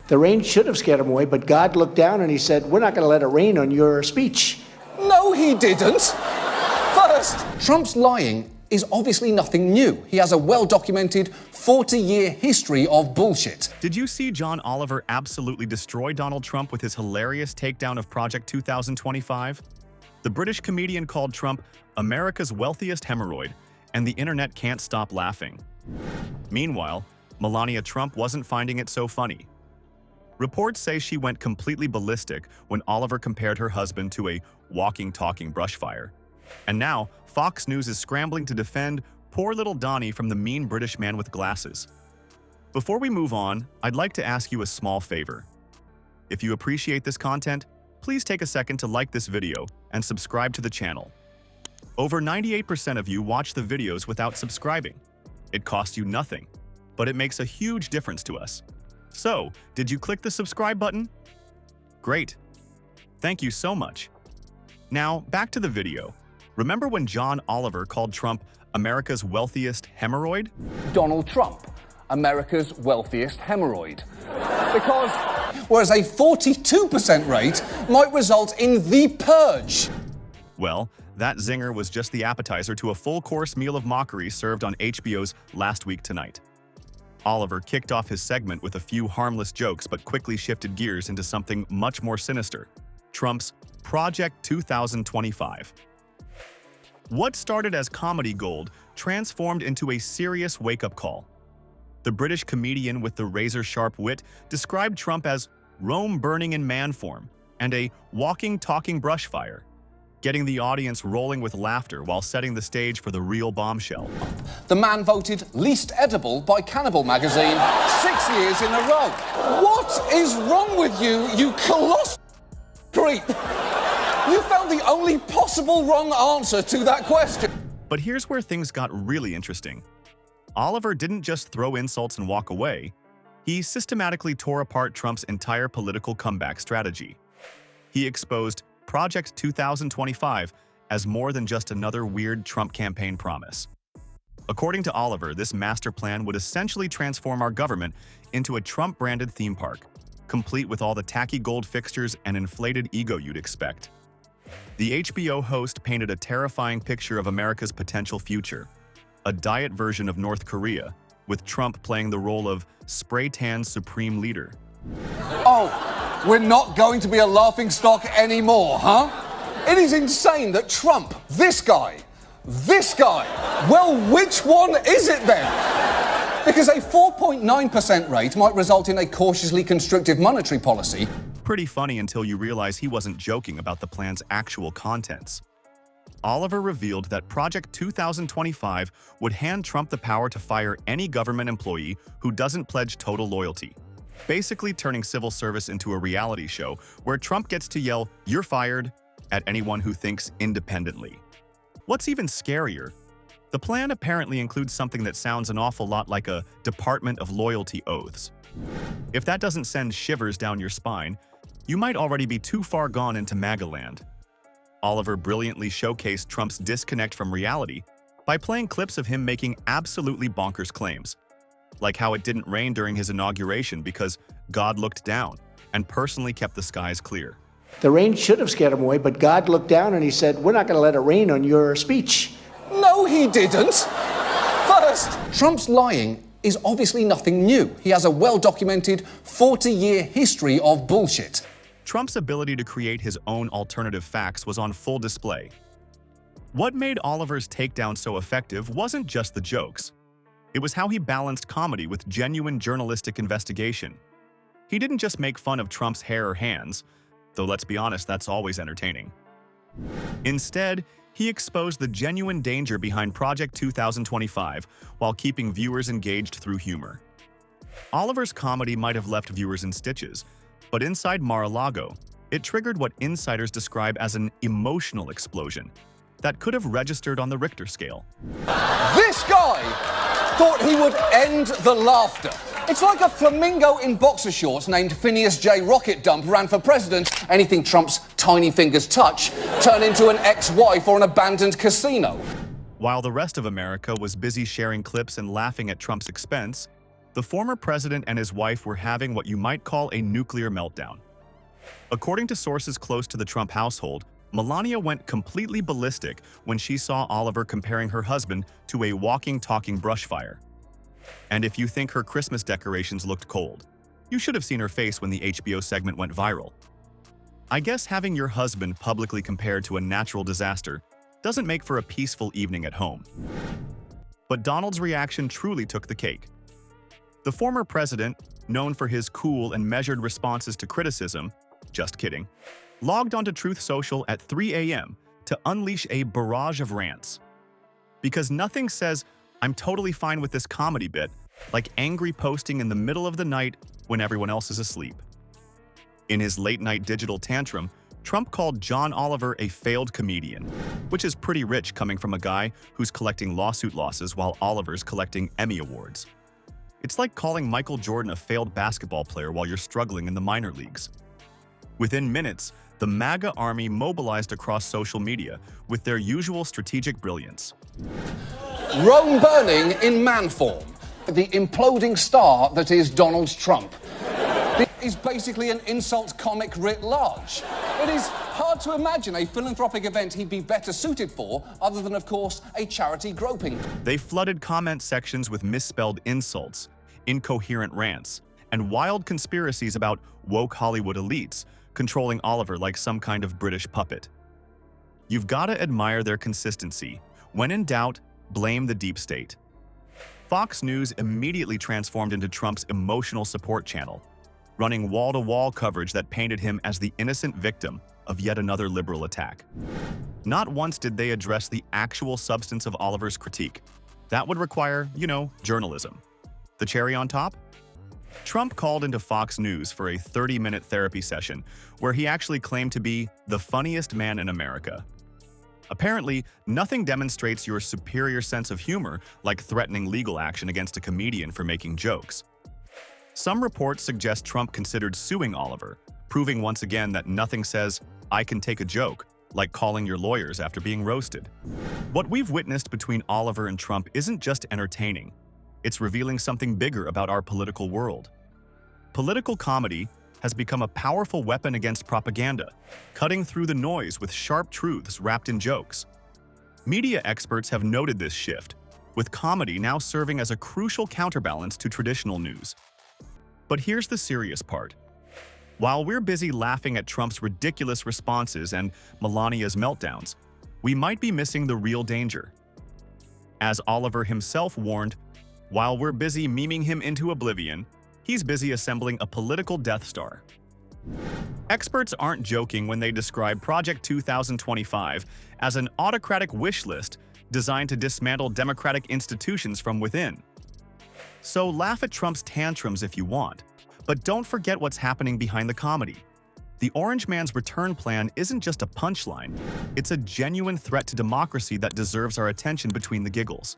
The rain should have scared him away, but God looked down and he said, we're not going to let it rain on your speech. No, he didn't. First, Trump's lying is obviously nothing new. He has a well-documented 40-year history of bullshit. Did you see John Oliver absolutely destroy Donald Trump with his hilarious takedown of Project 2025? The British comedian called Trump America's wealthiest hemorrhoid, and the internet can't stop laughing. Meanwhile, Melania Trump wasn't finding it so funny. Reports say she went completely ballistic when Oliver compared her husband to a walking, talking brush fire. And now, Fox News is scrambling to defend poor little Donnie from the mean British man with glasses. Before we move on, I'd like to ask you a small favor. If you appreciate this content, please take a second to like this video and subscribe to the channel. Over 98% of you watch the videos without subscribing. It costs you nothing, but it makes a huge difference to us. So, did you click the subscribe button? Great. Thank you so much. Now, back to the video. Remember when John Oliver called Trump America's wealthiest hemorrhoid? Donald Trump, America's wealthiest hemorrhoid. Because whereas a 42% rate might result in the purge. Well, that zinger was just the appetizer to a full-course meal of mockery served on HBO's Last Week Tonight. Oliver kicked off his segment with a few harmless jokes but quickly shifted gears into something much more sinister: Trump's Project 2025. What started as comedy gold transformed into a serious wake-up call. The British comedian with the razor-sharp wit described Trump as Rome burning in man form and a walking, talking brush fire, getting the audience rolling with laughter while setting the stage for the real bombshell. The man voted least edible by Cannibal magazine 6 years in a row. What is wrong with you, you colossal creep? You found the only possible wrong answer to that question. But here's where things got really interesting. Oliver didn't just throw insults and walk away. He systematically tore apart Trump's entire political comeback strategy. He exposed Project 2025 as more than just another weird Trump campaign promise. According to Oliver, this master plan would essentially transform our government into a Trump-branded theme park, complete with all the tacky gold fixtures and inflated ego you'd expect. The HBO host painted a terrifying picture of America's potential future, a diet version of North Korea, with Trump playing the role of spray-tan supreme leader. Oh, we're not going to be a laughingstock anymore, huh? It is insane that Trump, this guy, well, which one is it then? Because a 4.9% rate might result in a cautiously constrictive monetary policy. Pretty funny until you realize he wasn't joking about the plan's actual contents. Oliver revealed that Project 2025 would hand Trump the power to fire any government employee who doesn't pledge total loyalty, basically turning civil service into a reality show where Trump gets to yell, "You're fired," at anyone who thinks independently. What's even scarier, the plan apparently includes something that sounds an awful lot like a Department of Loyalty oaths. If that doesn't send shivers down your spine, you might already be too far gone into MAGA land. Oliver brilliantly showcased Trump's disconnect from reality by playing clips of him making absolutely bonkers claims, like how it didn't rain during his inauguration because God looked down and personally kept the skies clear. The rain should have scared him away, but God looked down and he said, we're not going to let it rain on your speech. No, he didn't. First, Trump's lying is obviously nothing new. He has a well-documented 40-year history of bullshit. Trump's ability to create his own alternative facts was on full display. What made Oliver's takedown so effective wasn't just the jokes. It was how he balanced comedy with genuine journalistic investigation. He didn't just make fun of Trump's hair or hands, though let's be honest, that's always entertaining. Instead, he exposed the genuine danger behind Project 2025 while keeping viewers engaged through humor. Oliver's comedy might have left viewers in stitches, but inside Mar-a-Lago, it triggered what insiders describe as an emotional explosion that could have registered on the Richter scale. This guy thought he would end the laughter. It's like a flamingo in boxer shorts named Phineas J. Rocket Dump ran for president. Anything Trump's tiny fingers touch turned into an ex-wife or an abandoned casino. While the rest of America was busy sharing clips and laughing at Trump's expense, The former president and his wife were having what you might call a nuclear meltdown. According to sources close to the Trump household, Melania went completely ballistic when she saw Oliver comparing her husband to a walking, talking brush fire. And if you think her Christmas decorations looked cold, you should have seen her face when the HBO segment went viral. I guess having your husband publicly compared to a natural disaster doesn't make for a peaceful evening at home. But Donald's reaction truly took the cake. The former president, known for his cool and measured responses to criticism, just kidding, logged onto Truth Social at 3 a.m. to unleash a barrage of rants. Because nothing says, "I'm totally fine with this comedy bit," like angry posting in the middle of the night when everyone else is asleep. In his late-night digital tantrum, Trump called John Oliver a failed comedian, which is pretty rich coming from a guy who's collecting lawsuit losses while Oliver's collecting Emmy Awards. It's like calling Michael Jordan a failed basketball player while you're struggling in the minor leagues. Within minutes, the MAGA army mobilized across social media with their usual strategic brilliance. Rome burning in man form. The imploding star that is Donald Trump. Is basically an insult comic writ large. It is hard to imagine a philanthropic event he'd be better suited for, other than, of course, a charity groping. They flooded comment sections with misspelled insults, incoherent rants, and wild conspiracies about woke Hollywood elites controlling Oliver like some kind of British puppet. You've got to admire their consistency. When in doubt, blame the deep state. Fox News immediately transformed into Trump's emotional support channel, running wall-to-wall coverage that painted him as the innocent victim of yet another liberal attack. Not once did they address the actual substance of Oliver's critique. That would require, journalism. The cherry on top? Trump called into Fox News for a 30-minute therapy session where he actually claimed to be the funniest man in America. Apparently, nothing demonstrates your superior sense of humor like threatening legal action against a comedian for making jokes. Some reports suggest Trump considered suing Oliver, proving once again that nothing says, "I can take a joke," like calling your lawyers after being roasted. What we've witnessed between Oliver and Trump isn't just entertaining. It's revealing something bigger about our political world. Political comedy has become a powerful weapon against propaganda, cutting through the noise with sharp truths wrapped in jokes. Media experts have noted this shift, with comedy now serving as a crucial counterbalance to traditional news. But here's the serious part. While we're busy laughing at Trump's ridiculous responses and Melania's meltdowns, we might be missing the real danger. As Oliver himself warned, while we're busy memeing him into oblivion, he's busy assembling a political Death Star. Experts aren't joking when they describe Project 2025 as an autocratic wish list designed to dismantle democratic institutions from within. So laugh at Trump's tantrums if you want, but don't forget what's happening behind the comedy. The Orange Man's return plan isn't just a punchline, it's a genuine threat to democracy that deserves our attention between the giggles.